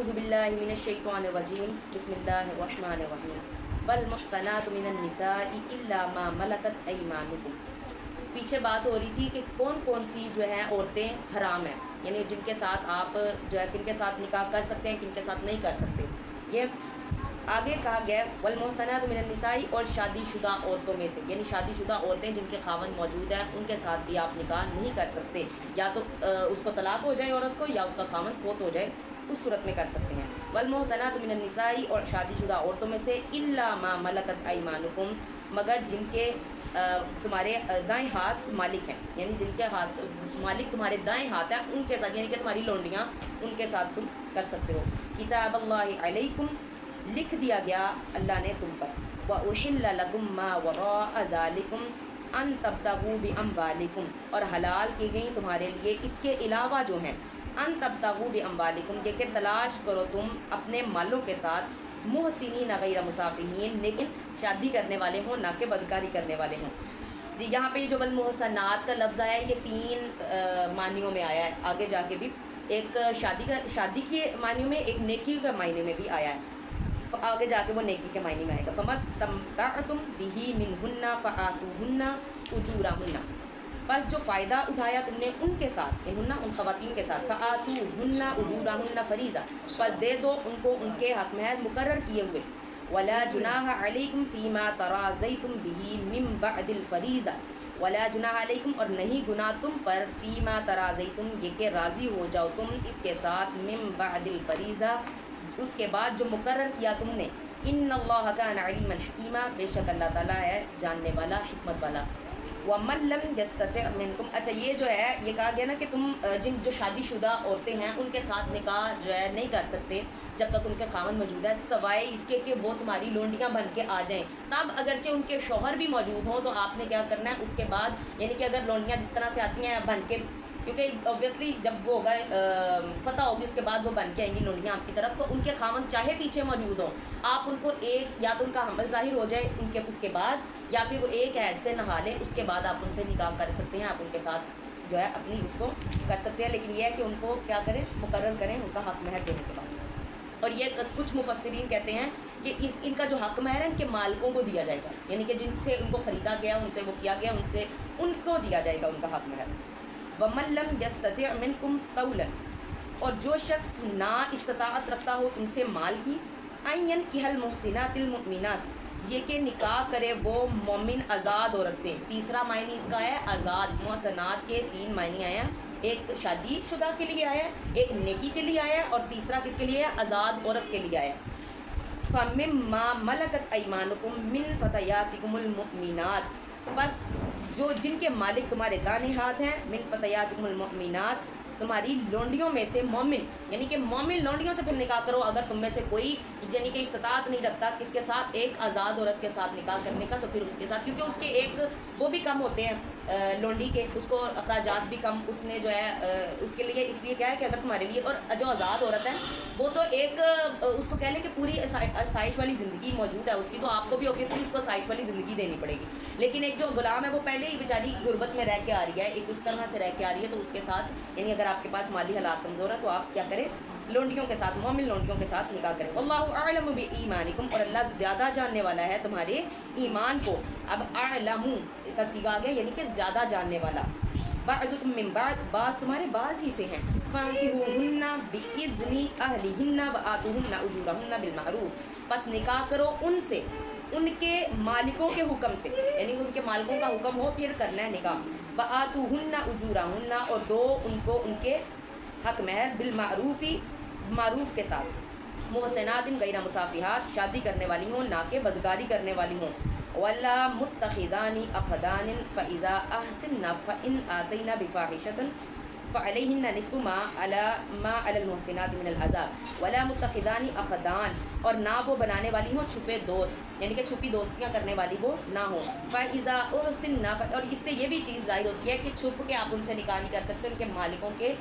اعوذ باللہ من الشیطان الرجیم بسم اللہ الرحمن الرحیم والمحصنات من النساء الا ما ملکت ایمانکم۔ پیچھے بات ہو رہی تھی کہ کون کون سی جو ہیں عورتیں حرام ہیں، یعنی جن کے ساتھ آپ جو ہے کن کے ساتھ نکاح کر سکتے ہیں، کن کے ساتھ نہیں کر سکتے۔ یہ آگے کہا گیا والمحصنات من النساء، اور شادی شدہ عورتوں میں سے، یعنی شادی شدہ عورتیں جن کے خاوند موجود ہیں ان کے ساتھ بھی آپ نکاح نہیں کر سکتے، یا تو اس کو طلاق ہو جائے عورت کو، یا اس کا خاوند فوت ہو جائے، اس صورت میں کر سکتے ہیں۔ والمحصنات من النساء، اور شادی شدہ عورتوں میں سے الا ما ملکت ایمانکم، مگر جن کے تمہارے دائیں ہاتھ مالک ہیں، یعنی جن کے ہاتھ مالک تمہارے دائیں ہاتھ ہیں ان کے ساتھ، یعنی کہ تمہاری لونڈیاں، ان کے ساتھ تم کر سکتے ہو۔ کتاب اللہ علیکم، لکھ دیا گیا اللہ نے تم پر، وَأُحِلَّ لَكُم مَّا وَرَاءَ ذَلِكُمْ أَن تَبْتَغُوا بِأَمْوَالِكُمْ، اور حلال کی گئی تمہارے لیے اس کے علاوہ جو ہیں، ان تبتغوا باموالکم، یہ کہ تلاش کرو تم اپنے مالوں کے ساتھ، محسنین غیر مسافحین، لیکن شادی کرنے والے ہوں نہ کہ بدکاری کرنے والے ہوں۔ جی یہاں پہ جو والمحصنات کا لفظ آیا ہے یہ تین معنیوں میں آیا ہے، آگے جا کے بھی ایک شادی کے معنی میں، ایک نیکی کے معنی میں بھی آیا ہے، آگے جا کے وہ نیکی کے معنی میں آئے گا۔ فَمَسْتَمْتَعْتُمْ بِهِ مِنْهُنَّ فَآتُوهُنَّ أُجُورَهُنَّ، بس جو فائدہ اٹھایا تم نے ان کے ساتھ، ان خواتین کے ساتھ، فآتوہن اجورہن فریضہ، پس دے دو ان کو ان کے حق مہر مقرر کیے ہوئے۔ ولا جناح علیکم فیما تراضیتم بہ من بعد الفریضہ، ولا جناح علیکم، اور نہیں گناہ تم پر، فیما تراضیتم، یہ کہ راضی ہو جاؤ تم اس کے ساتھ، من بعد الفریضہ، اس کے بعد جو مقرر کیا تم نے۔ ان اللہ کان علیما حکیما، بے شک اللہ تعالیٰ ہے جاننے والا، حکمت والا۔ وَمَن لَّمْ يَسْتَطِعْ مِنْكُمْ، اچھا یہ جو ہے یہ کہا گیا نا کہ تم جو شادی شدہ عورتیں ہیں ان کے ساتھ نکاح جو ہے نہیں کر سکتے جب تک ان کے خاوند موجود ہے، سوائے اس کے کہ وہ تمہاری لونڈیاں بن کے آ جائیں، تب اگرچہ ان کے شوہر بھی موجود ہوں تو آپ نے کیا کرنا ہے اس کے بعد، یعنی کہ اگر لونڈیاں جس طرح سے آتی ہیں بن کے، کیونکہ اوبویسلی جب وہ ہوگا فتح ہوگی اس کے بعد وہ بن کے آئیں گی لونڈیاں آپ کی طرف، تو ان کے خاوند چاہے پیچھے موجود ہوں، آپ ان کو ایک یا تو ان کا حمل ظاہر ہو جائے ان کے اس کے بعد، یا پھر وہ ایک عید سے نہا لیں، اس کے بعد آپ ان سے نکاح کر سکتے ہیں، آپ ان کے ساتھ جو ہے اپنی اس کو کر سکتے ہیں، لیکن یہ ہے کہ ان کو کیا کریں، مقرر کریں ان کا حق مہر دینے کے بعد۔ اور یہ کچھ مفسرین کہتے ہیں کہ ان کا جو حق مہر ہے ان کے مالکوں کو دیا جائے گا، یعنی کہ جن سے ان کو خریدا گیا، ان سے وہ کیا گیا، ان کو دیا جائے گا ان کا حق مہر۔ وَمَن لَّمْ يَسْتَطِعْ مِنْكُمْ طَوْلًا، اور جو شخص نا استطاعت رکھتا ہو تم سے مال کی، أَن يَنكِحَ الْمُحْصِنَاتِ الْمُؤْمِنَاتِ، یہ کہ نکاح کرے وہ مومن آزاد عورت سے۔ تیسرا معنی اس کا ہے آزاد، محصنات کے تین معنی آیا، ایک شادی شدہ کے لیے آیا ہے، ایک نیکی کے لیے آیا ہے، اور تیسرا کس کے لیے ہے، آزاد عورت کے لیے آیا ہے۔ فَمِمَّا مَلَكَتْ أَيْمَانُكُم مِّن فَتَيَاتِكُمُ الْمُؤْمِنَاتِ، بس جو جن کے مالک تمہارے دانے ہاتھ ہیں، من فتياتكم المؤمنات، تمہاری لونڈیوں میں سے مومن، یعنی کہ مومن لونڈیوں سے پھر نکاح کرو، اگر تم میں سے کوئی یعنی کہ استطاعت نہیں رکھتا کس کے ساتھ، ایک آزاد عورت کے ساتھ نکاح کرنے کا، تو پھر اس کے ساتھ، کیونکہ اس کے ایک وہ بھی کم ہوتے ہیں لونڈی کے، اس کو اخراجات بھی کم، اس نے جو ہے اس کے لیے، اس لیے کیا ہے کہ اگر تمہارے لیے، اور جو آزاد عورت ہے وہ تو ایک اس کو کہہ لیں کہ پوری آسائش والی زندگی موجود ہے اس کی، تو آپ کو بھی اوبیسلی اس کو آسائش والی زندگی دینی پڑے گی، لیکن ایک جو غلام ہے وہ پہلے ہی بیچاری غربت میں رہ کے آ رہی ہے، ایک اس طرح سے رہ کے آ رہی ہے، تو اس کے ساتھ یعنی اگر آپ کے پاس مالی حالات کمزور ہے تو آپ کیا کریں، لونڈیوں کے ساتھ، مومن لونڈیوں کے ساتھ نکاح کریں۔ واللہ اعلم بایمانکم، اور اللہ زیادہ جاننے والا ہے تمہارے ایمان کو۔ اب اعلم کا صیغہ آ گیا یعنی کہ زیادہ جاننے والا۔ بعضکم من بعض، بعض تمہارے بعض ہی سے ہیں۔ فانکحوہن باذن اہلہن وآتوہن اجورہن بالمعروف، پس نکاح کرو ان سے ان کے مالکوں کے حکم سے، یعنی ان کے مالکوں کا حکم ہو پھر کرنا ہے نکاح۔ وآتوہن اجورہن، اور دو ان کو ان کے حق مہر، بالمعروفی، معروف کے ساتھ، محسنات غیر مصافحات، شادی کرنے والی ہوں نہ کہ بدکاری کرنے والی ہوں۔ ولا متخذان اخدان فاذا احسن فان اتينا بفاحشة فعلیہن نصف ما علی المحسنات من العذاب، ولا متخذان اخدان، اور نہ وہ بنانے والی ہوں چھپے دوست، یعنی کہ چھپی دوستیاں کرنے والی وہ نہ ہوں۔ فاذا احسن، اور اس سے یہ بھی چیز ظاہر ہوتی ہے کہ چھپ کے آپ ان سے نکاح نہیں کر سکتے، ان کے مالکوں کے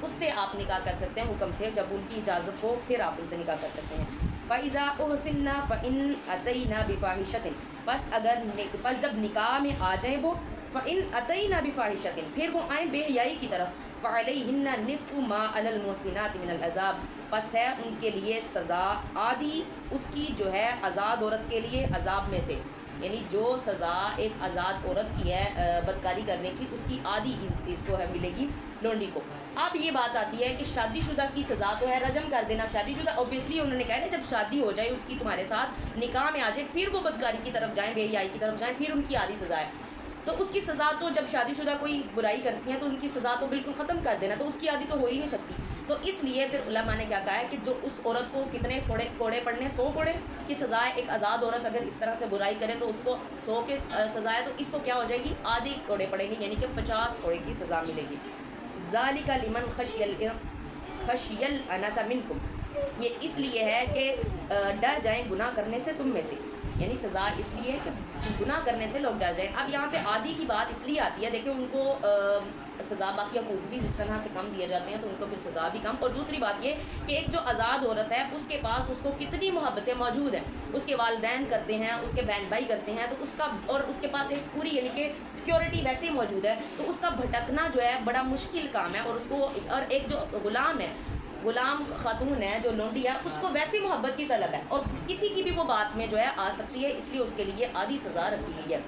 اس سے آپ نکاح کر سکتے ہیں حکم سے، جب ان کی اجازت ہو پھر آپ ان سے نکاح کر سکتے ہیں۔ فاذا احسن فان اتينا بفاحشة، پس جب نکاح میں آ جائیں وہ، فان اتينا بفاحشة، پھر وہ آئیں بے حیائی کی طرف، فعلیہن نصف ما علی المحسنات من العذاب، پس ہے ان کے لیے سزا آدھی اس کی جو ہے آزاد عورت کے لیے عذاب میں سے، یعنی جو سزا ایک آزاد عورت کی ہے بدکاری کرنے کی، اس کی آدھی اس کو ہے ملے گی لونڈی کو۔ اب یہ بات آتی ہے کہ شادی شدہ کی سزا تو ہے رجم کر دینا، شادی شدہ اوبیسلی انہوں نے کہا ہے جب شادی ہو جائے اس کی تمہارے ساتھ نکاح میں آ جائے پھر وہ بدکاری کی طرف جائیں، بے حیائی کی طرف جائیں، پھر ان کی آدھی سزا ہے۔ تو اس کی سزا تو جب شادی شدہ کوئی برائی کرتی ہیں تو ان کی سزا تو بالکل ختم کر دینا، تو اس کی آدھی تو ہو ہی نہیں سکتی۔ تو اس لیے پھر علماء نے کیا کہا ہے کہ جو اس عورت کو کتنے کوڑے پڑنے، 100 کوڑے کی سزا ہے۔ ایک آزاد عورت اگر اس طرح سے برائی کرے تو اس کو 100 کے سزا ہے، تو اس کو کیا ہو جائے گی، آدھی کوڑے پڑیں گی، یعنی کہ 50 کوڑے کی سزا ملے گی۔ ذالک لمن خشی العنت منکم، یہ اس لیے ہے کہ ڈر جائیں گناہ کرنے سے تم میں سے، یعنی سزا اس لیے کہ گناہ کرنے سے لوگ ڈر جائیں۔ اب یہاں پہ آدھی کی بات اس لیے آتی ہے، دیکھیں ان کو سزا باقی حقوق بھی جس طرح سے کم دیے جاتے ہیں تو ان کو پھر سزا بھی کم۔ اور دوسری بات یہ کہ ایک جو آزاد عورت ہے اس کے پاس اس کو کتنی محبتیں موجود ہیں، اس کے والدین کرتے ہیں، اس کے بہن بھائی کرتے ہیں، تو اس کا اور اس کے پاس ایک پوری یعنی کہ سیکیورٹی ویسے ہی موجود ہے، تو اس کا بھٹکنا جو ہے بڑا مشکل کام ہے۔ اور اس کو اور ایک جو غلام ہے، غلام خاتون ہے جو لونڈی ہے، اس کو ویسی محبت کی طلب ہے اور کسی کی بھی وہ بات میں جو ہے آ سکتی ہے، اس لیے اس کے لیے آدھی سزا رکھی گئی ہے۔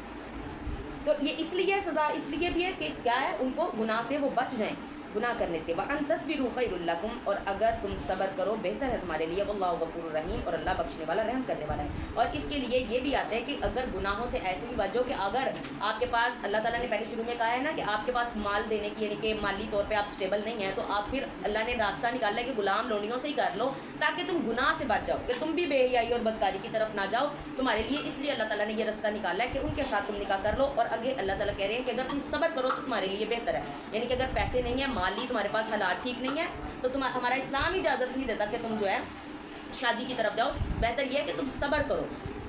تو یہ اس لیے سزا اس لیے بھی ہے کہ کیا ہے، ان کو گناہ سے وہ بچ جائیں، گناہ کرنے سے۔ وَأَن تَصْبِرُوا خَيْرٌ لَكُمْ، اور اگر تم صبر کرو بہتر ہے تمہارے لیے۔ وَاللَّهُ غَفُورٌ رَحِيمٌ، اور اللہ بخشنے والا رحم کرنے والا ہے۔ اور اس کے لیے یہ بھی آتا ہے کہ اگر گناہوں سے ایسے بھی بچو کہ اگر آپ کے پاس، اللہ تعالیٰ نے پہلے شروع میں کہا ہے نا کہ آپ کے پاس مال دینے کی یعنی کہ مالی طور پہ آپ اسٹیبل نہیں ہیں، تو آپ پھر اللہ نے راستہ نکالا ہے کہ غلام لونڈیوں سے ہی کر لو تاکہ تم گناہ سے بچ جاؤ، کہ تم بھی بے حیائی اور بدکاری کی طرف نہ جاؤ تمہارے لیے۔ اس لیے اللہ تعالیٰ نے یہ راستہ نکالا ہے کہ ان کے ساتھ تم نکاح کر لو۔ اور آگے اللہ تعالیٰ کہہ رہے ہیں کہ اگر تم صبر کرو تو تمہارے لیے بہتر ہے، یعنی کہ اگر پیسے نہیں ہیں، مالی تمہارے پاس حالات ٹھیک نہیں ہے، تو ہمارا اسلام اجازت نہیں دیتا کہ تم جو ہے شادی کی طرف جاؤ، بہتر یہ ہے کہ تم صبر کرو۔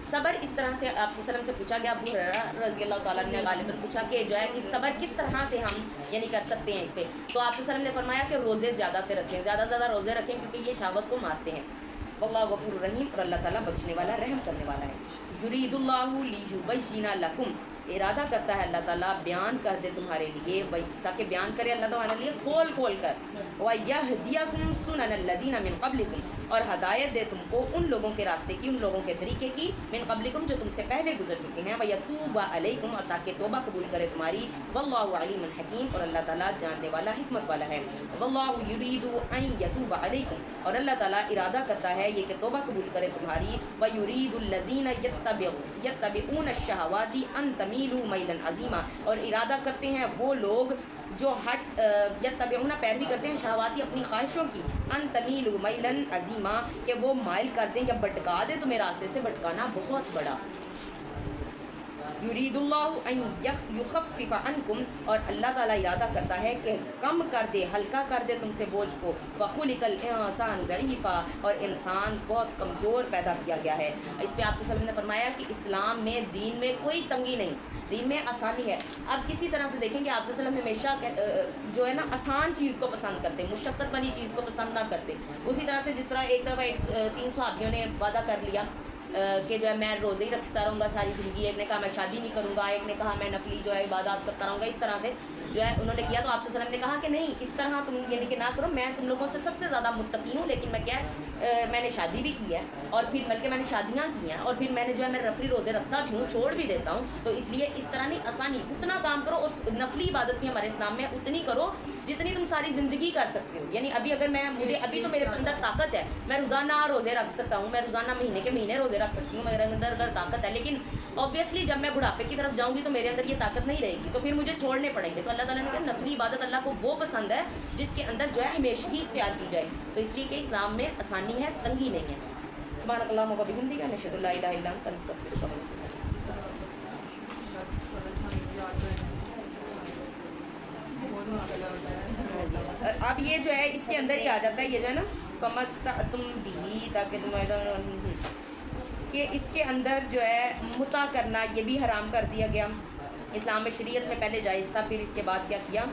صبر اس طرح سے آپ صلی اللہ علیہ وسلم سے پوچھا گیا، ابو ہریرہ رضی اللہ تعالیٰ نے غالباً پوچھا کہ جو ہے کہ صبر کس طرح سے ہم یعنی کر سکتے ہیں اس پہ، تو آپ صلی اللہ علیہ وسلم نے فرمایا کہ روزے زیادہ سے رکھیں، زیادہ سے زیادہ روزے رکھیں کیونکہ یہ شہوت کو مارتے ہیں۔ واللہ غفور رحیم، اور اللہ تعالیٰ بخشنے والا رحم کرنے والا ہے۔ یرید اللہ لیبین لکم، ارادہ کرتا ہے اللہ تعالیٰ بیان کر دے تمہارے لیے، تاکہ بیان کرے اللہ تمہارے لیے کھول کھول کر، وَيَهْدِيَكُمْ سُنَنَ الَّذِينَ مِن قَبْلِكُمْ، اور ہدایت دے تم کو ان لوگوں کے راستے کی، ان لوگوں کے طریقے کی، من قبلکم جو تم سے پہلے گزر چکے ہیں، وَيَتُوبَ عَلَيْكُمْ، اور تاکہ توبہ قبول کرے تمہاری، وَاللَّهُ عَلِيمٌ حَكِيمٌ، اور اللہ تعالیٰ جاننے والا حکمت والا ہے۔ وَاللَّهُ يُرِيدُ أَن يَتُوبَ عَلَيْكُمْ، اور اللہ تعالیٰ ارادہ کرتا ہے یہ کہ توبہ قبول کرے تمہاری، وَيُرِيدُ الَّذِينَ يَتَّبِعُونَ الشَّهَوَاتِ أَن تَمِيلُوا مَيْلًا عَظِيمًا، اور ارادہ کرتے ہیں وہ لوگ جو یتبعون پیروی کرتے ہیں شہواتی اپنی خواہشوں کی، ان تمیلوا میلا عظیما، کہ وہ مائل کر دیں یا بھٹکا دیں تمہیں راستے سے بھٹکانا بہت بڑا۔ یرید اللہ ان یخفف عنکم، اور اللہ تعالیٰ ارادہ کرتا ہے کہ کم کر دے، ہلکا کر دے تم سے بوجھ کو۔ وخلق الانسان ضعیفا، اور انسان بہت کمزور پیدا کیا گیا ہے۔ اس پہ آپ صلی اللہ علیہ وسلم نے فرمایا کہ اسلام میں دین میں کوئی تنگی نہیں، دین میں آسانی ہے۔ اب اسی طرح سے دیکھیں کہ آپ صلی اللہ علیہ وسلم ہمیشہ جو ہے نا آسان چیز کو پسند کرتے، مشقت والی چیز کو پسند نہ کرتے۔ اسی طرح سے جس طرح ایک دفعہ 3 صحابیوں نے وعدہ کر لیا کہ جو ہے میں روزے ہی رکھتا رہوں گا ساری زندگی، ایک نے کہا میں شادی نہیں کروں گا، ایک نے کہا میں نفلی جو ہے عبادات کرتا رہوں گا، اس طرح سے جو ہے انہوں نے کیا۔ تو آپ صلی اللہ علیہ وسلم نے کہا کہ نہیں، اس طرح تم یعنی کہ نہ کرو، میں تم لوگوں سے سب سے زیادہ متقی ہوں، لیکن میں کیا ہے میں نے شادی بھی کی ہے، اور پھر بلکہ میں نے شادیاں کی ہیں، اور پھر میں نے جو ہے میں نفلی روزے رکھتا بھی ہوں، چھوڑ بھی دیتا ہوں، تو اس لیے اس طرح نہیں، آسانی اتنا کام کرو، اور نفلی عبادت بھی ہمارے اسلام میں اتنی کرو جتنی تم ساری زندگی کر سکتے ہو۔ یعنی ابھی اگر مجھے ابھی تو میرے اندر طاقت ہے، میں روزانہ روزے رکھ سکتا ہوں، میں روزانہ مہینے کے مہینے روزے رکھ سکتی ہوں، میرے اندر اگر طاقت ہے، لیکن اوبیسلی جب میں بڑھاپے کی طرف جاؤں گی تو میرے اندر یہ طاقت نہیں رہے گی، تو پھر مجھے چھوڑنے پڑیں گے۔ تو اللہ تعالیٰ نے کہا نفلی عبادت اللہ کو وہ پسند ہے جس کے اندر جو ہے ہمیشگی اختیار کی جائے، تو اس لیے کہ اسلام میں آسانی ہے، تنگی نہیں ہے۔ سبحانک اللہم و بحمدک، نشہد ان لا الہ الا انت، نستغفرک و نتوب الیک۔ اب یہ جو ہے اس کے اندر ہی آ جاتا ہے، یہ جو ہے نا فمستعتم بھی، تاکہ تم کہ اس کے اندر جو ہے متع کرنا یہ بھی حرام کر دیا گیا۔ اسلام میں شریعت میں پہلے جائز تھا، پھر اس کے بعد کیا کیا،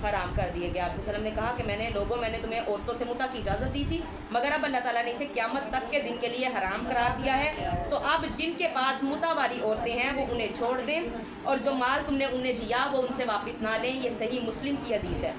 حرام کر دیا گیا۔ آپ صلی اللہ علیہ وسلم نے کہا کہ میں نے تمہیں عورتوں سے متع کی اجازت دی تھی، مگر اب اللہ تعالیٰ نے اسے قیامت تک کے دن کے لیے حرام قرار دیا ہے، سو اب جن کے پاس متع والی عورتیں ہیں وہ انہیں چھوڑ دیں، اور جو مال تم نے انہیں دیا وہ ان سے واپس نہ لیں۔ یہ صحیح مسلم کی حدیث ہے۔